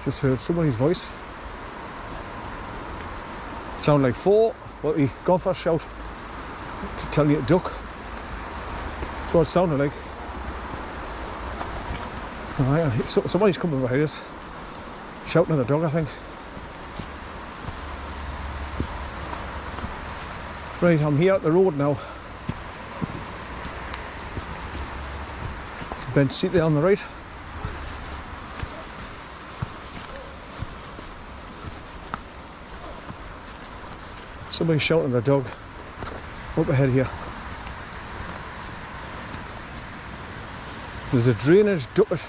Just heard somebody's voice. Sound like four, but he gone for a shout to tell you to duck. That's what it sounded like. Alright, somebody's coming behind us, shouting at the dog, I think. Right, I'm here at the road now. There's a bench seat there on the right. Somebody's shouting at the dog up ahead here. There's a drainage ducket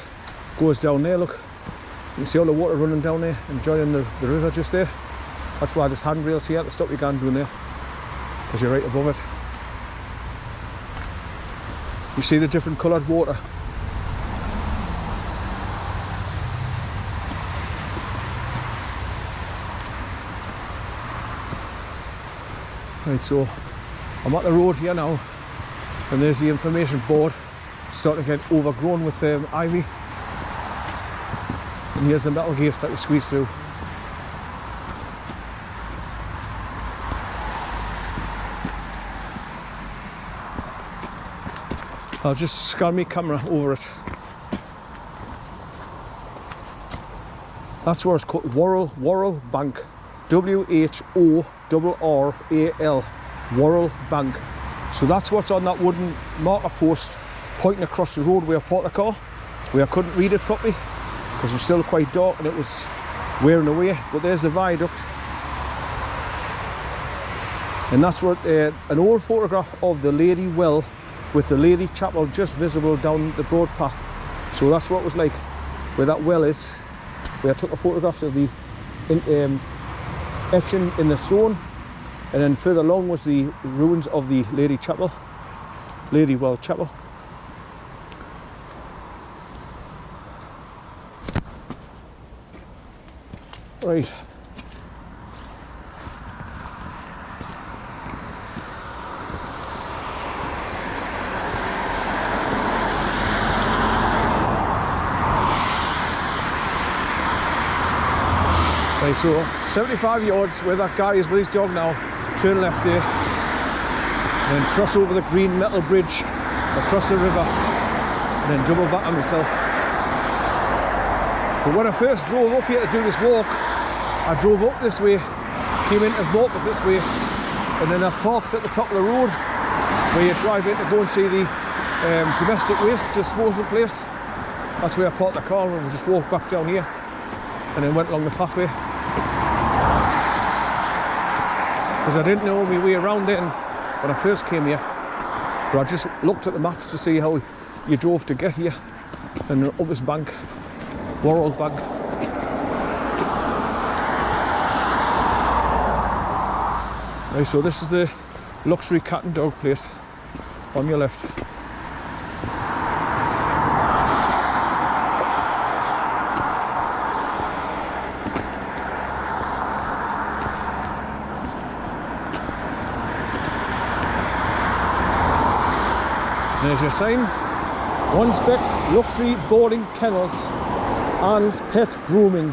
goes down there, look. You can see all the water running down there and joining the river just there. That's why there's handrails here to stop you going down there, because you're right above it. You see the different coloured water. Right, so I'm at the road here now, and there's the information board starting to get overgrown with ivy. And here's the metal gates that you squeeze through. I'll just scan my camera over it. That's where it's called Worrell Bank. WHORRAL, Worrell Bank. So that's what's on that wooden marker post pointing across the road where I parked the car, where I couldn't read it properly because it was still quite dark and it was wearing away. But there's the viaduct, and that's where an old photograph of the Lady Well with the Lady Chapel just visible down the broad path. So that's what it was like where that well is, where I took the photographs of the etching in the stone, and then further along was the ruins of the Lady Chapel, Lady Well Chapel. Right. Right, so 75 yards where that guy is with his dog now, turn left there, and then cross over the green metal bridge, across the river, and then double back on myself. But when I first drove up here to do this walk, I drove up this way, came in to walk up this way, and then I parked at the top of the road where you drive in to go and see the domestic waste disposal place. That's where I parked the car, and we just walked back down here and then went along the pathway, because I didn't know my way around then when I first came here. So I just looked at the maps to see how you drove to get here, and up this bank, Worrell Bank. Right, so this is the luxury cat and dog place on your left. There's your sign, WANSBECK luxury boarding kennels and pet grooming,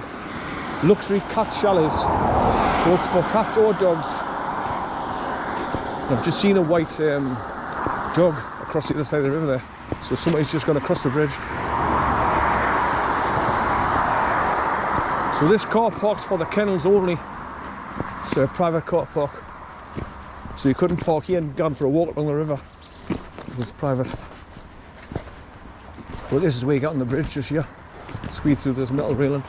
luxury cat chalets. So it's for cats or dogs. I've just seen a white dog across the other side of the river there, so somebody's just gone across the bridge. So this car park's for the kennels only. It's a private car park, so you couldn't park here and go for a walk along the river. It's private. Well, this is where you get on the bridge just here. Squeeze through this metal railing.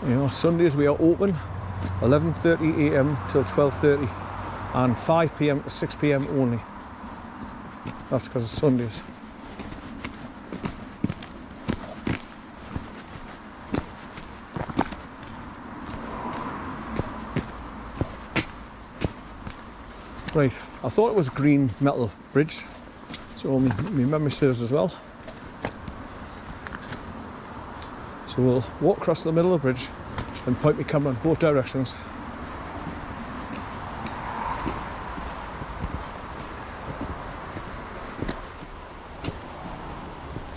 You know, Sundays we are open 11:30 AM till 12:30 and 5 PM to 6 PM only. That's because it's Sundays. Right, I thought it was green metal bridge, so my memory serves as well. So we'll walk across the middle of the bridge and point my camera in both directions.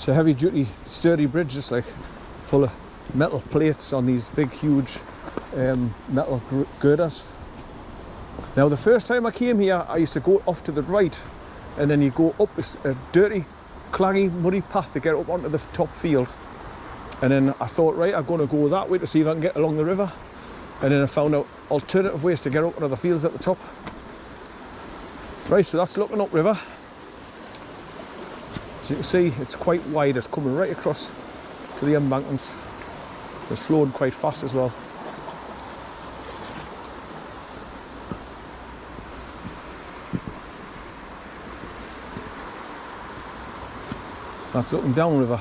It's a heavy duty, sturdy bridge, just like full of metal plates on these big, huge metal girders. Now, the first time I came here, I used to go off to the right, and then you go up a dirty, claggy, muddy path to get up onto the top field. And then I thought, right, I'm going to go that way to see if I can get along the river. And then I found out alternative ways to get up onto the fields at the top. Right, so that's looking upriver. As you can see, it's quite wide. It's coming right across to the embankments. It's flowing quite fast as well. That's looking downriver.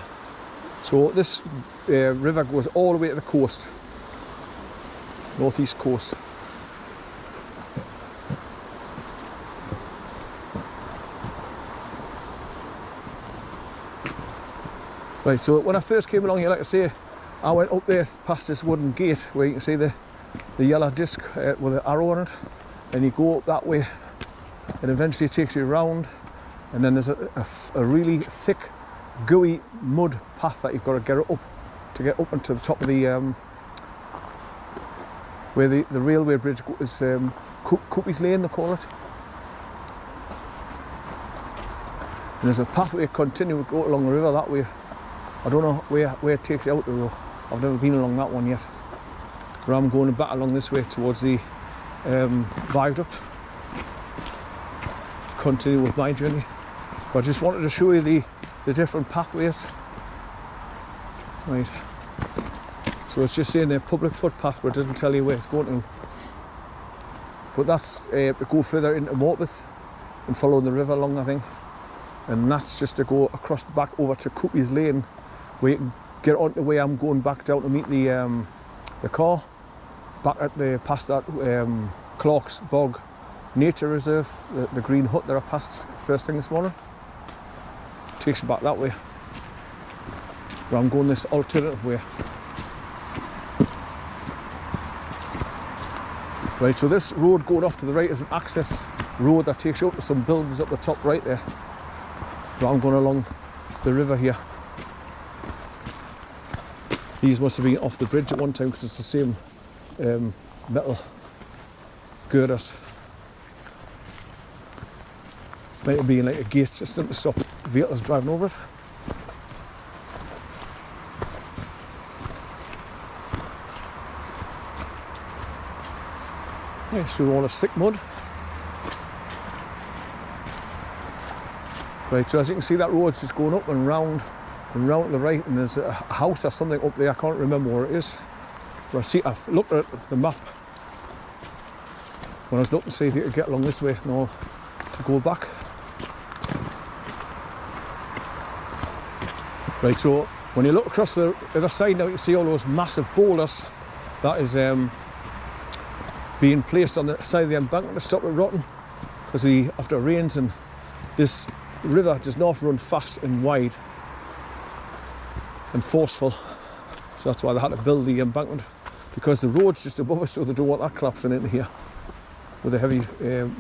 So this river goes all the way to the coast, northeast coast. Right, so when I first came along here, like I say, I went up there past this wooden gate where you can see the yellow disc with the arrow on it, and you go up that way, and eventually it takes you around, and then there's a really thick, gooey mud path that you've got to get up to get up onto the top of the where the railway bridge is, Coopy's Lane they call it. And there's a pathway continue to go along the river that way. I don't know where it takes you out though. I've never been along that one yet. But I'm going back along this way towards the viaduct. Continue with my journey. But I just wanted to show you the different pathways. Right. So it's just saying the public footpath, but it doesn't tell you where it's going to. But that's to go further into Morpeth and follow the river along, I think. And that's just to go across back over to Coopy's Lane, where you can get on the way I'm going back down to meet the car. Back at the past that Clark's Bog Nature Reserve, the green hut that I passed first thing this morning. Takes you back that way. But I'm going this alternative way. Right, so this road going off to the right is an access road that takes you up to some buildings up the top right there. But I'm going along the river here. These must have been off the bridge at one time because it's the same metal girders. Might have been like a gate system to stop vehicles driving over it. Yeah, through all this thick mud. Right, so as you can see, that road's just going up and round to the right, and there's a house or something up there. I can't remember where it is. But I've looked at the map when I was looking to see if you could get along this way and all to go back. Right, so when you look across the other side now, you can see all those massive boulders that is being placed on the side of the embankment to stop it rotting, because after it rains, and this river does not run fast and wide and forceful, so that's why they had to build the embankment, because the road's just above us, so they don't want that collapsing into here with a heavy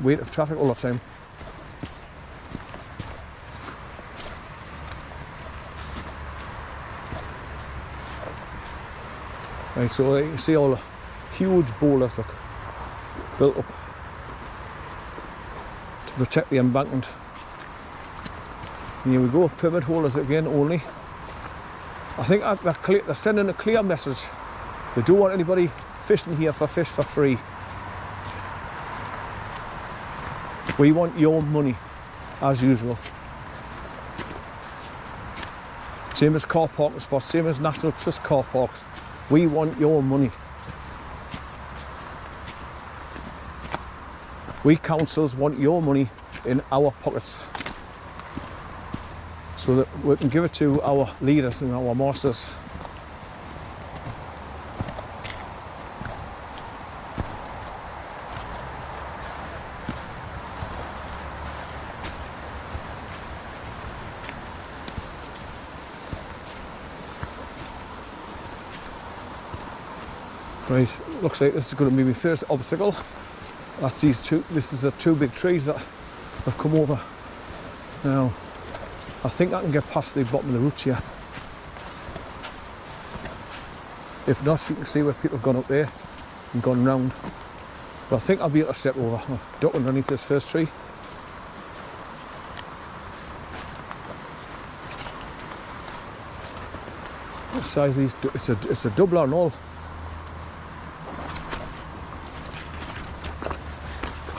weight of traffic all the time. Right, so you can see all the huge boulders, look, built up to protect the embankment. And here we go, permit holders again only. I think they're sending a clear message. They don't want anybody fishing here for fish for free. We want your money, as usual. Same as car parking spots, same as National Trust car parks. We want your money. We councils want your money in our pockets, so that we can give it to our leaders and our masters. Right, looks like this is going to be my first obstacle. That's these two. This is the two big trees that have come over. Now, I think I can get past the bottom of the roots here. If not, you can see where people have gone up there and gone round. But I think I'll be able to step over. I'll duck underneath this first tree. What size these? It's a doubler and all.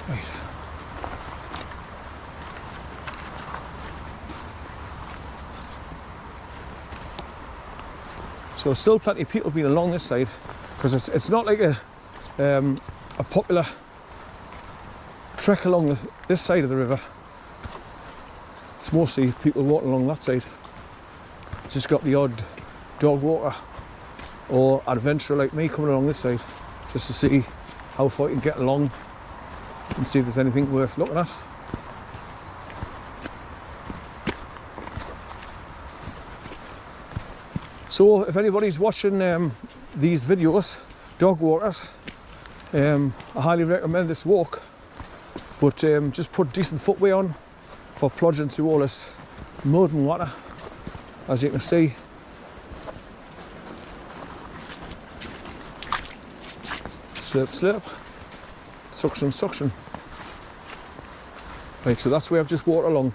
Right. So still plenty of people being along this side, because it's not like a popular trek along this side of the river. It's mostly people walking along that side. Just got the odd dog walker or adventurer like me coming along this side, just to see how far you can get along and see if there's anything worth looking at. So if anybody's watching these videos, dog walkers, I highly recommend this walk, but just put decent footwear on for plodging through all this mud and water. As you can see, slurp slurp, suction suction. Right, so that's where I've just walked along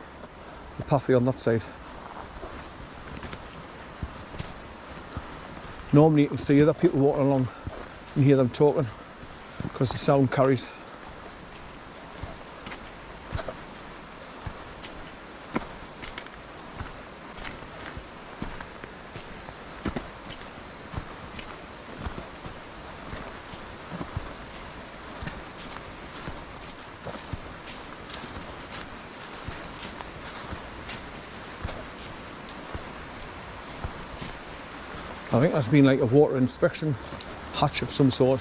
the pathway on that side. Normally you can see other people walking along and hear them talking, because the sound carries. I think that's been like a water inspection hatch of some sort,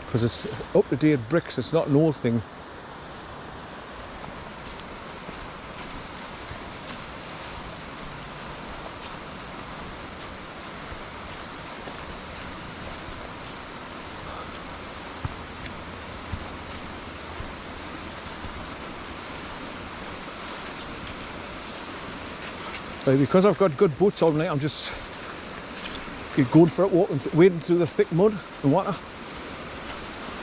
because it's up-to-date bricks, it's not an old thing. But because I've got good boots on, I'm just going for it, wading through the thick mud and water.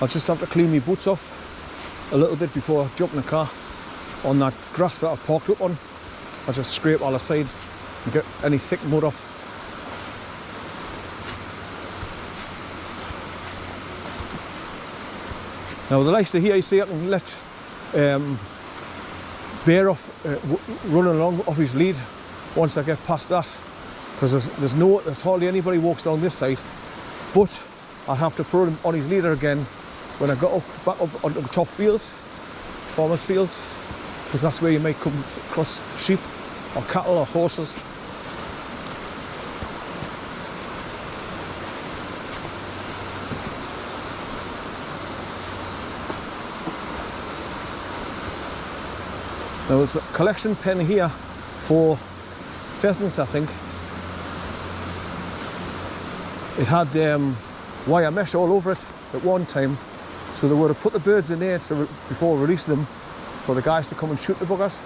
I'll just have to clean my boots off a little bit before I jump in the car. On that grass that I parked up on, I'll just scrape all the sides and get any thick mud off. Now the likes of here, you see I can let Bear off running along off his lead once I get past that, because there's hardly anybody walks down this side, but I'll have to put him on his leader again when I got back up onto the top fields, farmers' fields, because that's where you might come across sheep or cattle or horses. Now there's a collection pen here for pheasants, I think. It had wire mesh all over it at one time, so they would have put the birds in there before releasing them for the guys to come and shoot the buggers.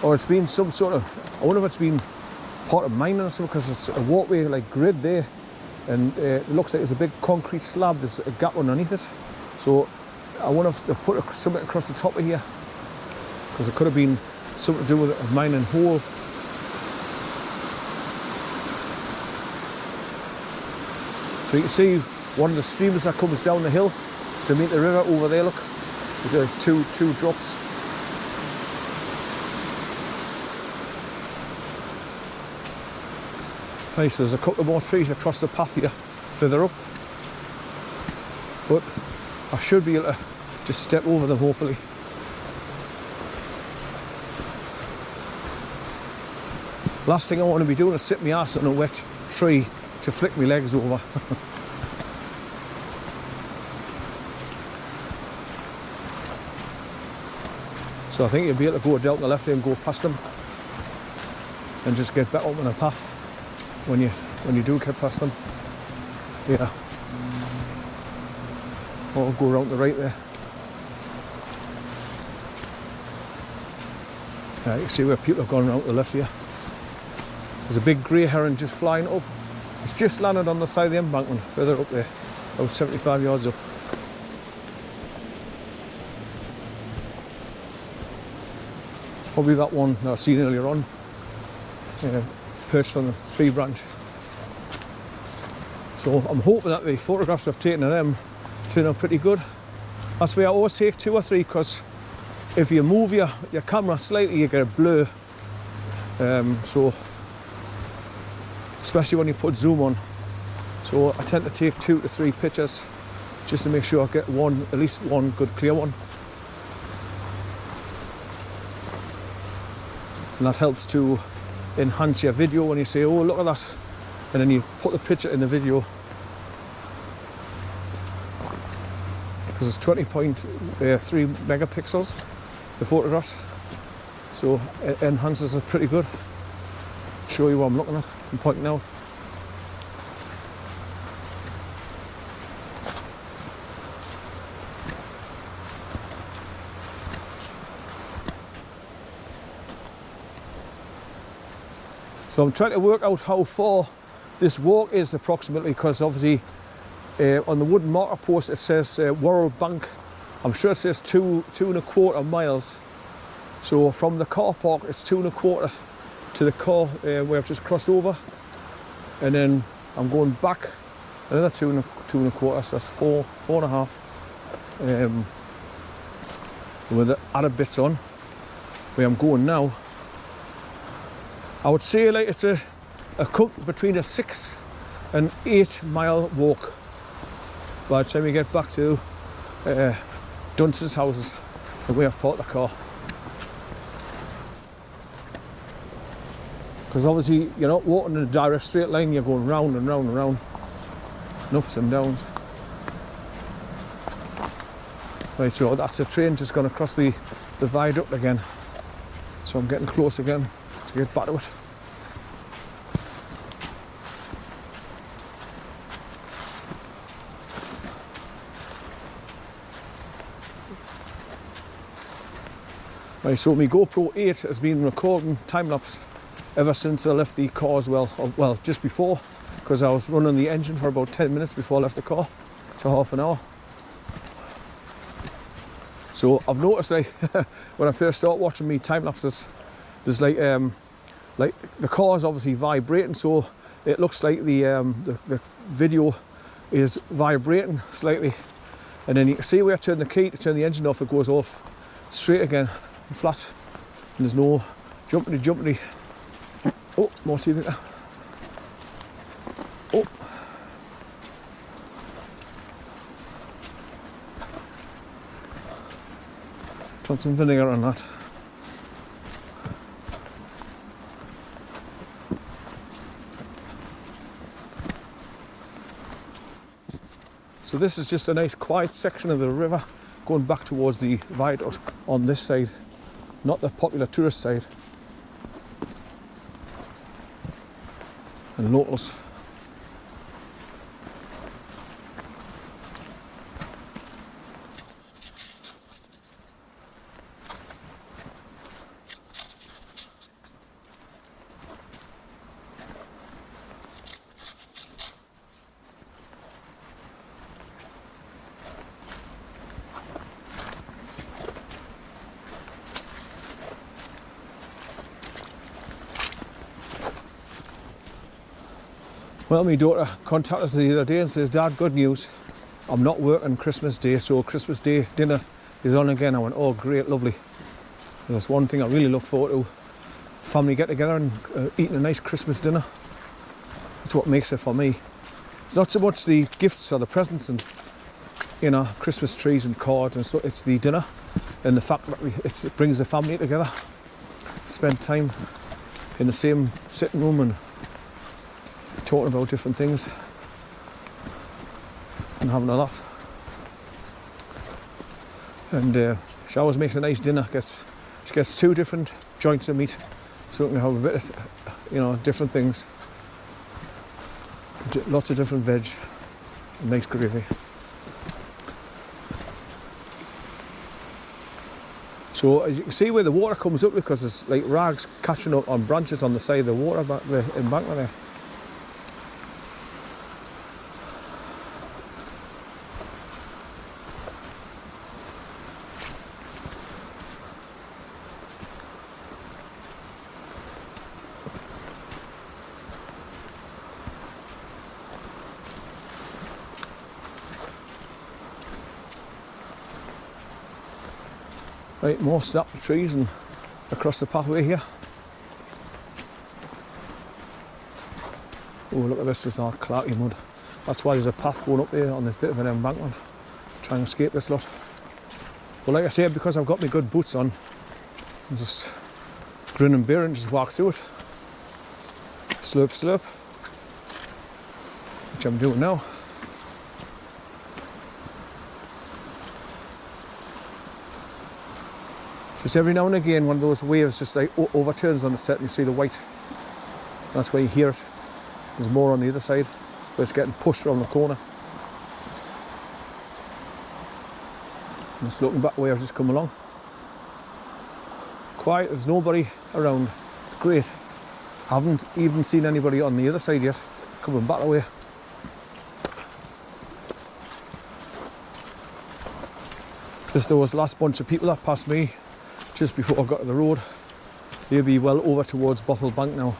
Or it's been some sort of, I wonder if it's been part of mining or something, because it's a walkway like grid there, and it looks like there's a big concrete slab, there's a gap underneath it. So I wonder if they put something across the top of here, because it could have been something to do with a mining hole. So you can see one of the streams that comes down the hill to meet the river over there, look. There's two drops. Right, so there's a couple more trees across the path here, further up. But I should be able to just step over them, hopefully. Last thing I want to be doing is sit my ass on a wet tree to flick my legs over. So I think you'll be able to go down the left and go past them and just get back up on the path when you do get past them. Yeah. Or go around the right there. You can see where people have gone around to the left here. There's a big grey heron just flying up. It's just landed on the side of the embankment, further up there, about 75 yards up. Probably that one that I seen earlier on, perched on the tree branch. So I'm hoping that the photographs I've taken of them turn out pretty good. That's why I always take 2 or 3, because if you move your camera slightly, you get a blur. So especially when you put zoom on. So I tend to take 2 to 3 pictures just to make sure I get at least one good clear one. And that helps to enhance your video when you say, oh, look at that. And then you put the picture in the video. Because it's 20.3 megapixels, the photographs. So it enhances it pretty good. Show you what I'm looking at and pointing out. So I'm trying to work out how far this walk is approximately, because obviously on the wooden marker post it says Worrell Bank. I'm sure it says 2.25 miles. So from the car park it's 2.25 to the car where I've just crossed over, and then I'm going back another 2.25, so that's 4.5 with the added bits on where I'm going now. I would say like it's between a 6 and 8 mile walk by the time we get back to Dunce's houses, the way I've parked the car. Because obviously you're not walking in a direct straight line, you're going round and round and round, and ups and downs. Right, so that's a train just gone across the viaduct again. So I'm getting close again to get back to it. Right, so my GoPro 8 has been recording time-lapse ever since I left the car as well. Well, just before, because I was running the engine for about 10 minutes before I left the car, so half an hour. So I've noticed like when I first start watching me time lapses, there's like the car is obviously vibrating, so it looks like the video is vibrating slightly, and then you can see where I turn the key to turn the engine off, it goes off straight again, flat, and there's no jumpity. Oh, more TV there. Oh. Put some vinegar on that. So this is just a nice quiet section of the river going back towards the viaduct on this side, not the popular tourist side. And locals. Well, my daughter contacted us the other day and says, Dad, good news, I'm not working Christmas Day, so Christmas Day dinner is on again. I went, oh great, lovely. And that's one thing I really look forward to, family get together and eating a nice Christmas dinner. That's what makes it for me. It's not so much the gifts or the presents and, you know, Christmas trees and cards and stuff, it's the dinner and the fact that it brings the family together, spend time in the same sitting room and talking about different things and having a laugh. And she always makes a nice dinner. She gets 2 different joints of meat, so we can have a bit of, you know, different things. Lots of different veg, and nice gravy. So as you can see where the water comes up, because there's like rags catching up on branches on the side of the water back the embankment there. Right, more snap trees and across the pathway here. Oh, look at this, there's all clarky mud. That's why there's a path going up there on this bit of an embankment. Try and escape this lot. But like I said, because I've got my good boots on, I'm just grin and bear and just walk through it. Slurp, slurp. Which I'm doing now. Just every now and again, one of those waves just like overturns on the set and you see the white. That's where you hear it. There's more on the other side, where it's getting pushed around the corner. I'm just looking back where I've just come along. Quiet, there's nobody around. It's great. I haven't even seen anybody on the other side yet, coming back away. Just those last bunch of people that passed me just before I got to the road. They'll be well over towards Bothell Bank now.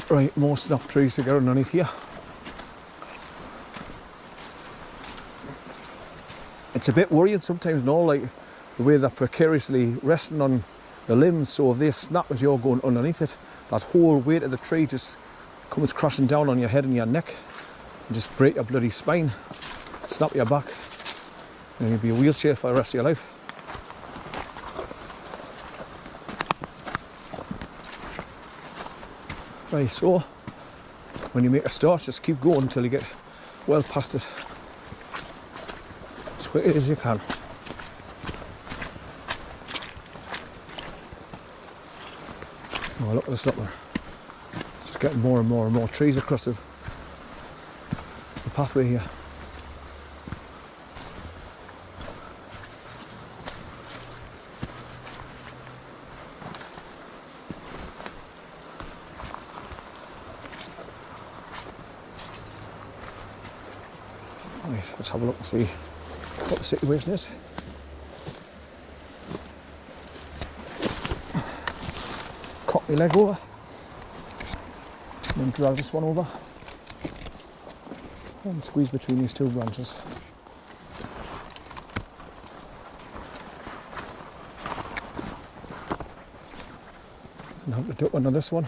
Right, more snap trees to get underneath here. It's a bit worrying sometimes, no, like the way they're precariously resting on the limbs, so if they snap as you're going underneath it, that whole weight of the tree just comes crashing down on your head and your neck and just break your bloody spine, snap your back, and you'll be a wheelchair for the rest of your life. Right, so when you make a start, just keep going until you get well past it as quick as you can. Oh, look at this, look there. It's just getting more and more and more trees across the pathway here. Right, let's have a look and see what the situation is. Cock my leg over and then drag this one over and squeeze between these two branches. And have to duck under this one.